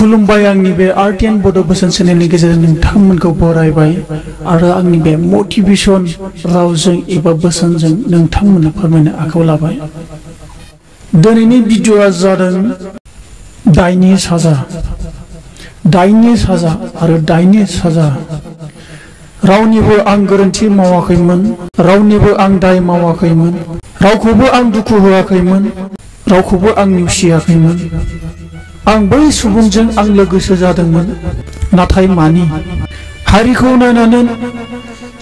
खुलुमबाय आंनि बे आर्टियान बड' बोसोन चेनेलनि गेजेरजों नोंथांमोनखौ बरायबाय आरो आंनि बे मटिभेशन रावजों एबा बोसोनजों नोंथांमोननो फोरमायनो आखायाव लाबाय। दिनैनि भिडिअ'आ जादों दायनि साजा आरो दायनि साजा। रावनिबो आं गोरोन्थि मावाखैमोन, रावनिबो आं दाय मावाखैमोन, रावखौबो आं दुखु होआखैमोन, रावखौबो आं नेवसियाखैमोन। आं बै सुबुंजों आं लोगोसो जादोंमोन, नाथाय मानि हारिखौ नायनानै,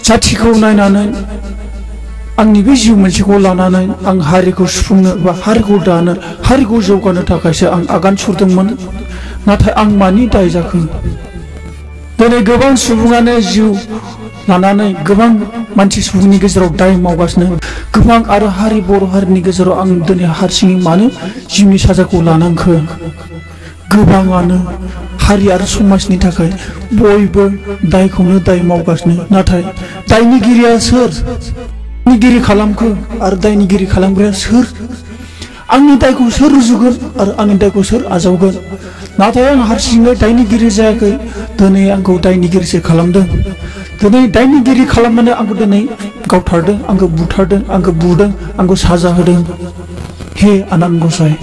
जाथिखौ नायनानै, आंनि बे जिउ मोनसेखौ लानानै आं हारिखौ सुफुंनो बा हारिखौ दानो, हारिखौ जौगानो थाखायसो आं आगान सुरदोंमोन। नाथाय आं मानि दाय जाखो? दिनै गोबां सुबुङानो जिउ लानानै गोबां मानसि सुबुंनि गेजेराव दाय मावगासिनो, गोबां आरो बर' हारिनि गेजेराव आं दिनै हारसिङै मानो जिउनि साजाखौ लानांखो? गोबाङानो हारि आरो समाजनि थाखाय बयबो दायखौनो दाय मावगासिनो। नाथाय दायनिगिरिया सोर? दायनिगिरि खालामखो आरो दायनिगिरि खालामग्राया सोर? आंनि दायखौ सोर रुजुगोन आरो आंनि दायखौ सोर आजावगोन? नाथाय आं हारसिङै दायनिगिरि जायाखै, दिनै आंखौ दायनिगिरिसो खालामदों। दिनै दायनिगिरि खालामनानै आंखौ दिनै गावथारदों, आंखौ बुथारदों, आंखौ बुदों, आंखौ साजा होदों। हे आनान गसाइ,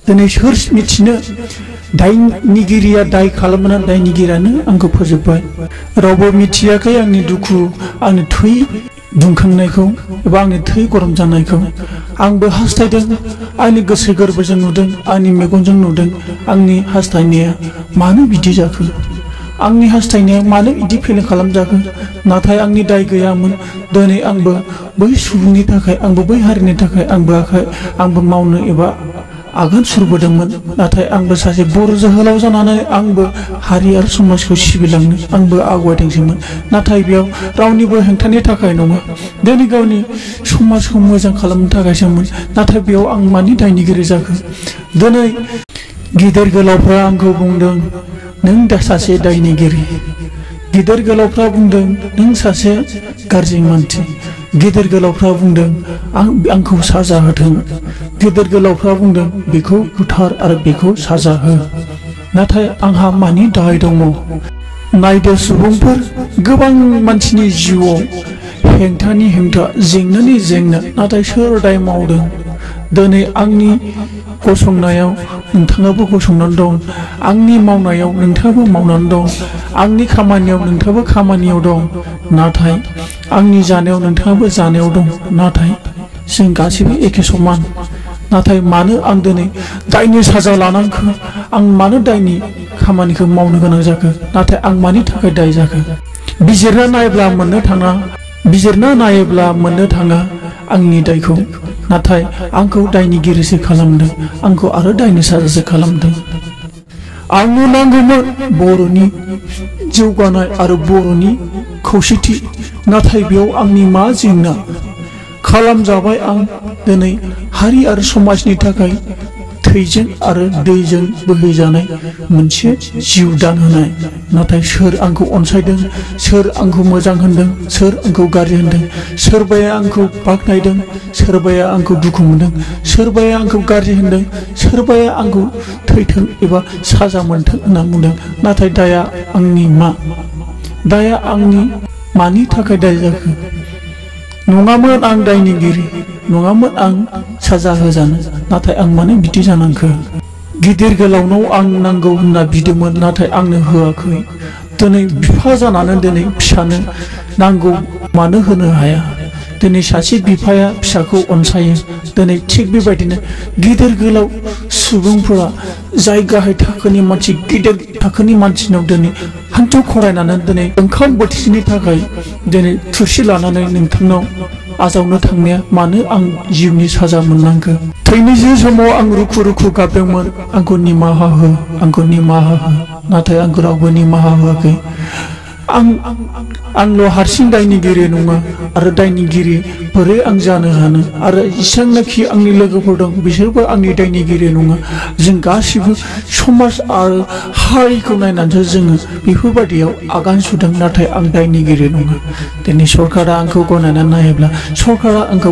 दिनै सोर मिथिनो दायनिगिरिया दाय खालामनानै दायनिगिरियानो आंखौ फोजोबबाय। रावबो मिथियाखै आंनि दुखु, आंनि थै दुंखांनायखौ एबा आंनि थै गरम जानायखौ। आंबो हास्थायदों, आंनि गोसो गोरबोजों नुदों, आंनि मेगनजों नुदों। आंनि हास्थायनाया मानो बिदि जाखो? आंनि हास्थायनाया मानो बिदि फेलें खालामजाखो? नाथाय आंनि दाय गैयामोन। दिनै आंबो बै सुबुंनि थाखाय, आंबो बै हारिनि थाखाय आंबो मावनो एबा आगान सुरबोदोंमोन। नाथाय आंबो सासे बर' जोहोलाव जानानै आंबो हारि आरो समाजखौ सिबिलांनो आंबो आवगायदोंसोमोन। नाथाय बेयाव रावनिबो हेंथानि थाखाय नङा, दिनै गावनि समाजखौ मोजां खालामनो थाखायसोमोन। नाथाय बेयाव आं मानि दायनिगिरि जाखो? दिनै गिदिर गोलावफ्रा आंखौ बुंदों, नों दा सासे दायनिगिरि। गिदिर गोलावफ्रा बुंदों, नों सासे गाज्रि मानसि। गिदिर गोलावफ्रा बुंदों, आंखौ साजा होथों। गिदिर गोलावफ्रा बुंदों, बेखौ बुथार आरो बेखौ साजा हो। नाथाय आंहा मानि दाय दङ? नायदो सुबुंफोर, गोबां मानसिनि जिउआव हेंथानि हेंथा, जेंनानि जेंना, नाथाय सोर दाय मावदों? दिनै आंनि गसंनायाव नोंथाङाबो गसंनानै दं, आंनि मावनायाव नोंथाङाबो मावनानै दं, आंनि खामानियाव नोंथाङाबो खामानियाव दं, नाथाय आंनि जानायाव नोंथाङाबो जानायाव दं। नाथाय जों गासैबो एखे समान। नाथाय मानो आं दिनै दायनि साजा लानांखो? आं मानो दायनि खामानिखौ मावनो गोनां जाखो? नाथाय आं मानि थाखाय दाय जाखो? बिजिरना नायोब्ला मोननो थाङा आंनि दायखौ। नाथाय आंखौ दायनिगिरिसो खालामदों, आंखौ आरो दायनि साजासो खालामदों। आंनो नांगौमोन बर'नि जौगानाय आरो बर'नि खौसेथि। नाथाय बेयाव आंनि मा जेंना? खालामजाबाय आं दिनै हारि आरो समाजनि थाखाय थैजों आरो दैजों बोहैजानाय मोनसे जिउ दान होनाय। नाथाय सोर आंखौ अनसायदों? सोर आंखौ मोजां होनदों? सोर आंखौ गाज्रि होनदों? सोरबाया आंखौ बाख्नायदों, सोरबाया आंखौ दुखु मोनदों, सोरबाया आंखौ गाज्रि होनदों, सोरबाया आंखौ थैथों एबा साजा मोनथों होनना बुंदों। नाथाय दाया आंनि मा? दाया आंनि मानि थाखाय दाय जाखो? नङामोन आं दायनिगिरि, नङामोन आं साजा होजानो। नाथाय आं मानो बिदि जानांखो? गिदिर गोलावनाव आं नांगौ होनना बिदोंमोन, नाथाय आंनो होआखै। दिनै बिफा जानानै दिनै फिसानो नांगौ मानो होनो हाया? दिनै सासे बिफाया फिसाखौ अनसायो। दिनै थिग बेबायदिनो गिदिर गोलाव सुबुंफोरा, जाय गाहाय थाखोनि मानसि, गिदिर थाखोनि मानसिनाव दिनै हान्थु खरायनानै दिनै ओंखाम बोथिसेनि थाखाय दिनै थुरसि लानानै नोंथांनाव आजावनो थांनाया मानो आं जिउनि साजा मोननांगौ? थैनोसै समाव आं रुखु रुखु गाबदोंमोन, आंखौ निमाहा हो, आंखौ निमाहा हो। नाथाय आंखौ रावबो निमाहा होआखै। आंल' हारसिं दायनिगिरि नङा, आरो दायनिगिरि बोरै आं जानो हानो? आरो जेसेबांनाखि आंनि लोगोफोर दं, बिसोरबो आंनि दायनिगिरि नङा। जों गासिबो समाज आरो हारिखौ नायनानैसो जोङो बेफोरबायदियाव आगान सुरदों। नाथाय आं दायनिगिरि नङा। दिनै सरकारा आंखौ गनायनानै नायोब्ला, सरकारा आंखौ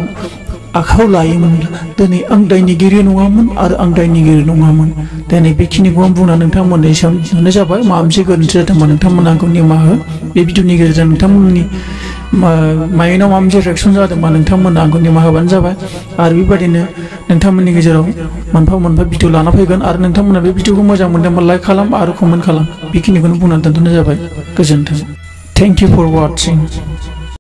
आखायाव लायोमोनब्ला दिनै आं दायनिगिरि नङामोन आरो आं दायनिगिरि नङामोन। दिनै बेखिनिखौ आं बुंना नोंथांमोननि सामने जाबाय। माबा मोनसे गोरोन्थि जादोंबा नोंथांमोना आंखौ निमाहा हो। बे भिडिअनि गेजेरजों नोंथांमोननि माइन्डआव माबा मोनसे रिएक्सन जादोंबा नोंथांमोना आंखौ निमाहा होबानो जाबाय। आरो बेबायदिनो नोंथांमोननि गेजेराव मोनफा मोनफा भिडिअ लाना फैगोन। आरो नोंथांमोना बे भिडिअखौ मोजां मोनदोंबा लाइक खालाम आरो कमेन्ट खालाम। बेखिनिखौनो बुंनानै दोनथ'नाय जाबाय। गोजोन्थों। Thank you for वाचिं।